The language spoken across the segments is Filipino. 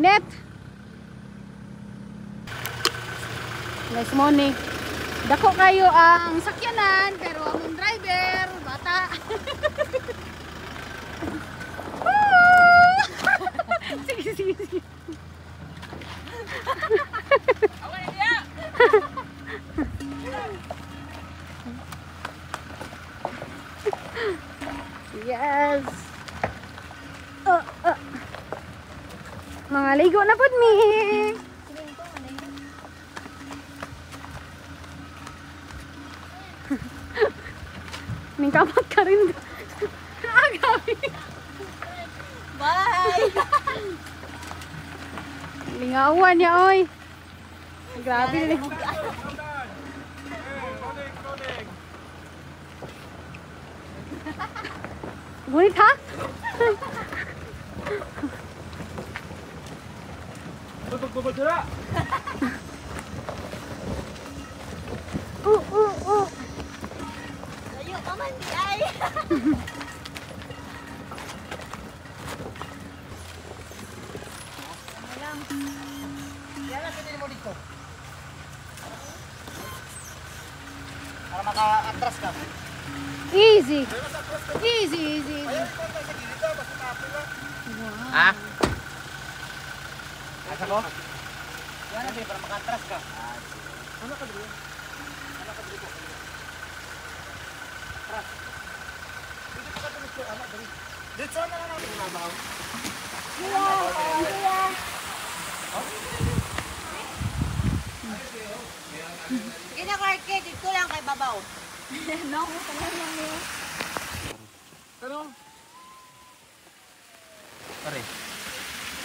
Init. Nice morning. Dako kayo ang sakyanan pero ang driver bata. Sige. Yes. Mga ligo na po mi. Ningkapat ka rin. Agawi. Bye! Lingawan niya, oy. Grabe. Ngunit ha? Bubog sila! Layo pa man di ay! Yan ang pinili mo dito. Para maka-atras ka. Easy. Ha? Asa ko? Yan ang para maka-atras ka. Ano ka dito? Atras. Dito ka dito, anak dito. Dito na lang ako nabaw. Kina Clarke, dito lang kay babaw. No, tanong lang niyo. Pero pare.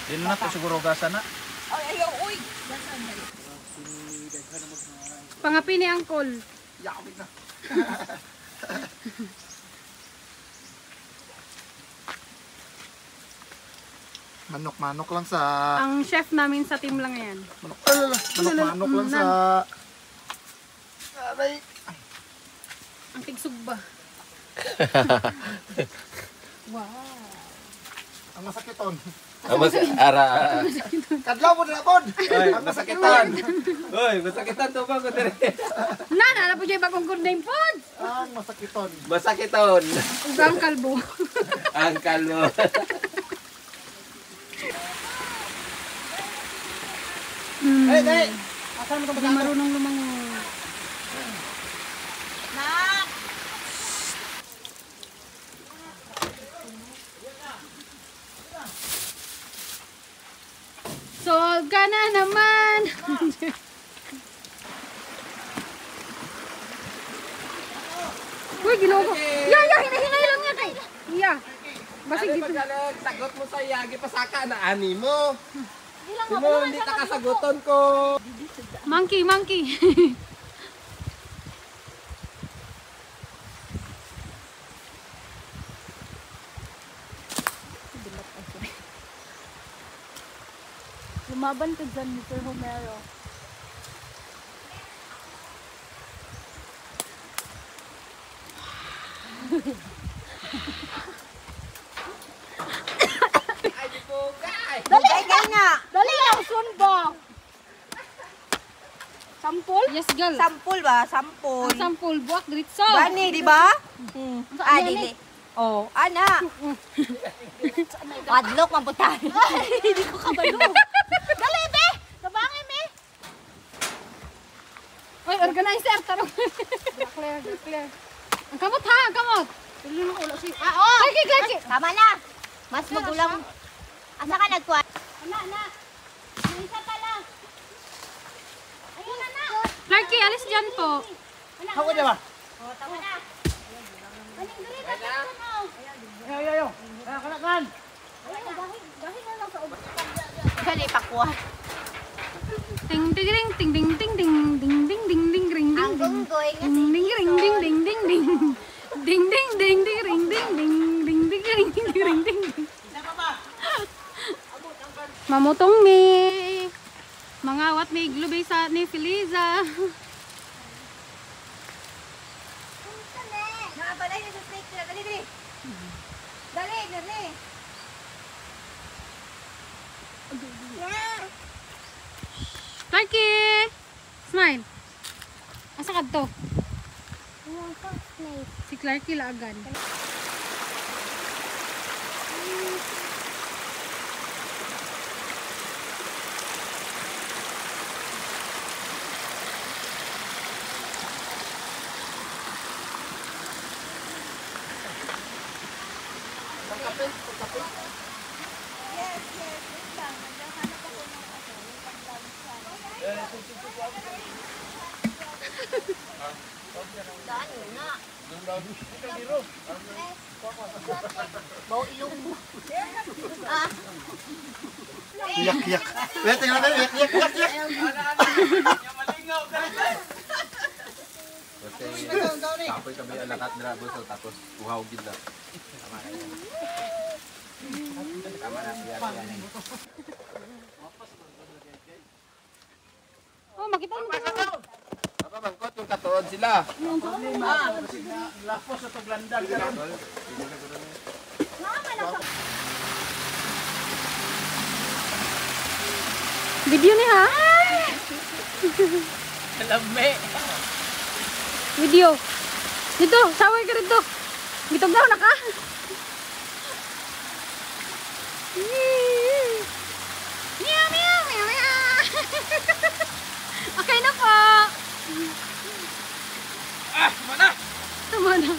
Yun na to siguro gasa na. Ay, ayaw, uy! Pangapi ni Uncle. Yakapit na. Manok lang sa Ang chef namin sa team lang yan. manok lang sa aray. Ang tigsugba. Wow. Ang masakiton. Ara. Kadlaw mo na pod. Oy, masakitan. Oy, masakitan to ba ko dire? Na po dyan bagong good name pod. Ang masakiton. Masakiton. Ugang kalbo. Ang kalbo. Hey. Asan mo to Hindi marunong lumangoy. Nak! Solve ka na naman. Uy, ginoko. Hinahinay lang niya kay. Iya. Basig dito. Sagot mo sa yagi pasaka na ani mo. Sino hindi ta kasaguton ko. Monkey. Lumaban ka dyan, Mr. Homero. Ay di ko kay. Dali ka nga! Dali lang, sunbo! Sampol? Yes, girl. Sampul ba? Sampul. Ang sampol, buwak, gritso. Bani, di ba? Ah, Ano dili. Oh, ana. Padlock ang putay. Hindi ko kabalo. Dali, be! Kabangin, be! Oy, organizer, tarong. Clear. Ang kamot ha, ang kamot. Tuloy mo ulo si... Clarky. Tama na. Mas magulang. Asa ka nagkuha? Ana. Isa pa lang. Ayun, ana. Clarky, alis dyan po. Hawa dia ba? Oh, tama na. Aning dali, tapos na. Ayo. Kanakan. Dahil na lang sa ubat. Dali, pakuha. Ting ding ring ting ding ding ding ding ding ding ding ring Ang ding gunggoy nga ding ding ring ding ding ding ding ding ding ding ding ring ding ding ding ding ring ding ring ding ding. Mamutong ni mangawat ni glubay sa ni Feliza. Nakabalay na sa snake nila. Dali. Dali. Clarky! Smile. Asa ka to? Si Clarky laagan. Yak. Wait, tingnan natin. Yak. Kapoy kami alakat nila boss tapos uhaw gid na. Tama na siya. Oh, makita mo. Apa mangkot yung katuod sila. Lapos sa paglandag. Video ni ha? Lame. Video. Dito, saway ka rito. Gitog daw na ka. Meow. Okay na po. Mana? Tama na.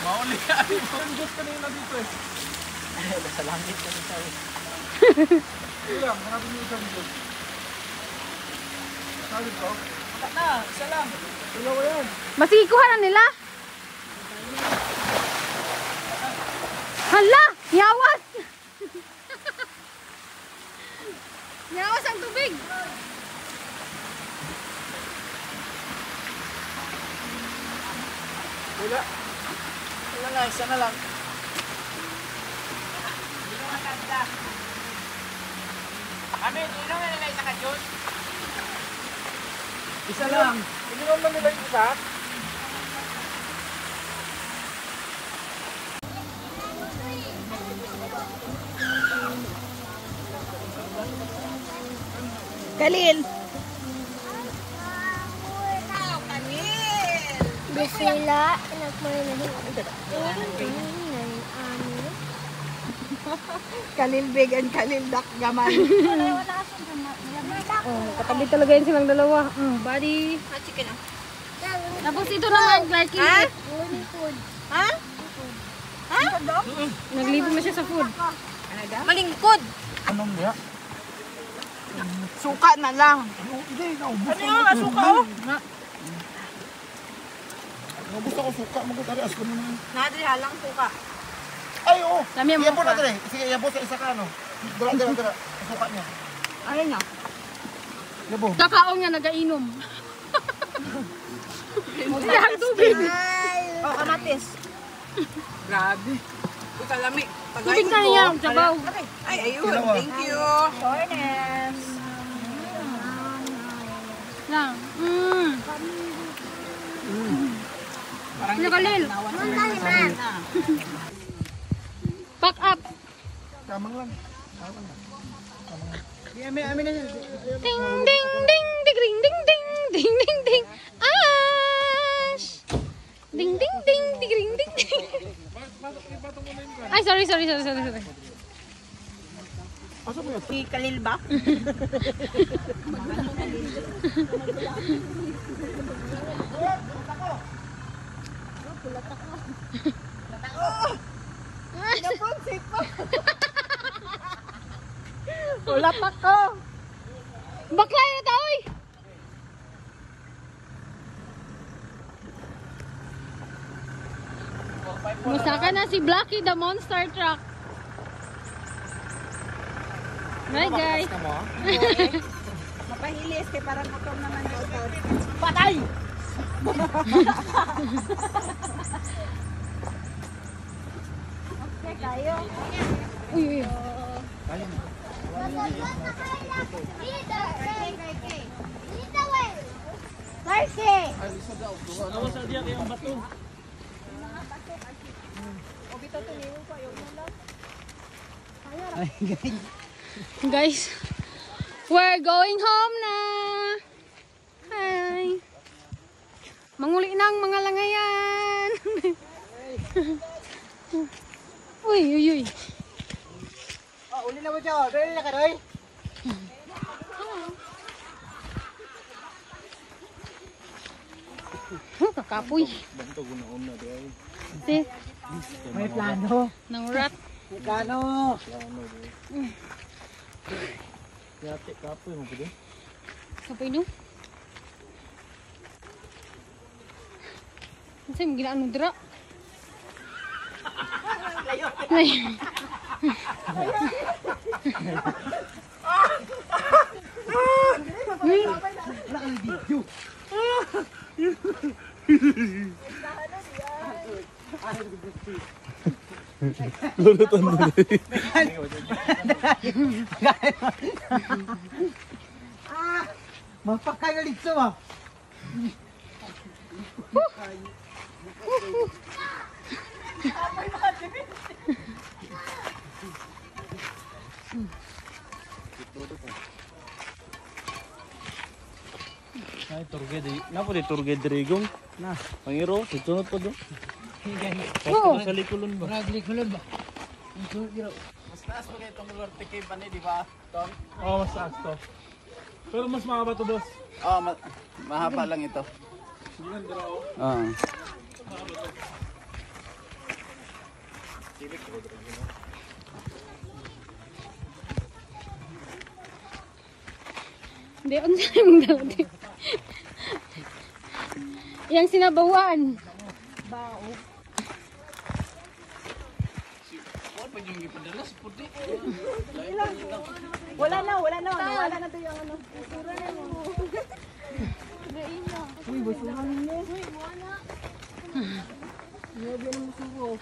Mauli ka. Ang kanina dito eh. Nasa langit kasi tayo. Ilang, marami nyo isang dito. Sabi ko? Makat na, isa lang. Ilaw yan. Masikuha na nila. Hala! Yawas! Yawas ang tubig. Wala. Wala na, isa na lang. Isa lang. Hindi naman nila yung isa. Kalil. Bisila, anak mo na Kalil big and Kalil dak gaman. Oh, katabi talaga yun silang dalawa. Buddy. Chicken ah. Tapos ito naman, Clarky. Ha? Ha? Ha? Naglibog na siya sa food. Malingkod. Anong niya? Suka na lang. Hindi, naubos Ano yung asuka oh? Naubos ako suka. Magkutari, asko naman. Nadri halang suka. Ay, oo. Lami ang Iyabot mukha. natin eh. Sige, iyabot sa isa ka, ano. Dira. Suka niya. Ayun na. Yabo. Kakaong niya nagainom. Siya ang tubig. Oh, kamatis. Grabe. Ito kalami. Tubig na niya, sabaw. Ay, ayun. Ilaw, ah. Thank you. Shortness. Lang. Ano Kalil? Pack up. Kamang lang. Ding ding ding ding ding ding ding ding ding. Ash. Ding ding ding ding ding ding. Ay, sorry. Asa mo yun? Si Kalil ba? Napunsit pa. Ulat ako. Bakla na taoy. Musaka na si Blackie the monster truck. Hi guys. Mapahilis kay parang motor naman. Patay! Okay, kayo. Uy, uy. Marcy! Guys, we're going home na. Hi. Manguli ng mga langayan. Uy, uy, uy. Uli na mo siya. Dali na ka, Roy. Kakapoy. Si, May plano. ng rat. May plano. Kapoy no? Kasi may ginaan mo dira. Ay. Mapakay na dito ah. Ay, turgid. Napa di turgid dirigong? Na. Pangiro, sunod pa do. Oo. Sa likulon ba? Ragli kulod ba? Mas taas mo kayo itong Lord Tikay ba ni, di ba, Tom? Oo, mas taas to. Pero mas mahaba to, boss. Oo, mahaba lang ito. Oo. Hindi, ang sa'yo mong dalati. Yang sinabawan. Wala na. Wala na to yung ano.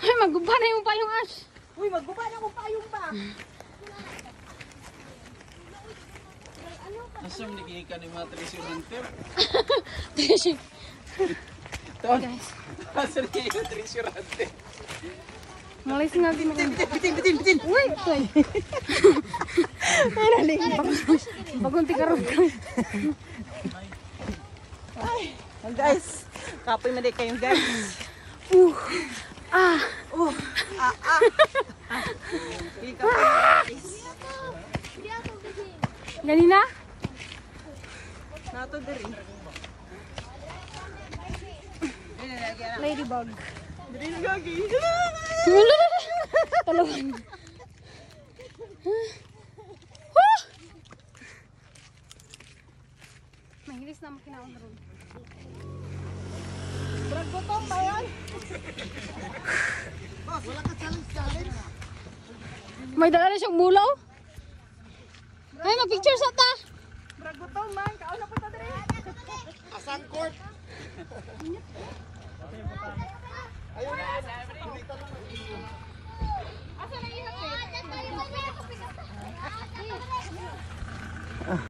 Ay, magguba na yung payong Ash. Uy, magguba na kung payong pa. Nasaan nakikinig ni mga tresurante? Tom. Guys, Nasaan nakikinig tresurante? malis nga din ako. Bitin. Uy, ito eh. Bagunti ka rin. Guys, kapoy man din kayong guys. Ganina? Nato diri. Ladybug. Diri gagi. Talawan. Mahilis na makinaon ron. Brad botong ba yan? May dala na siyang bulaw. Ay, mag-picture sa ta. Brad botong man. Kaon na po ta diri. Asang court. Ayun na,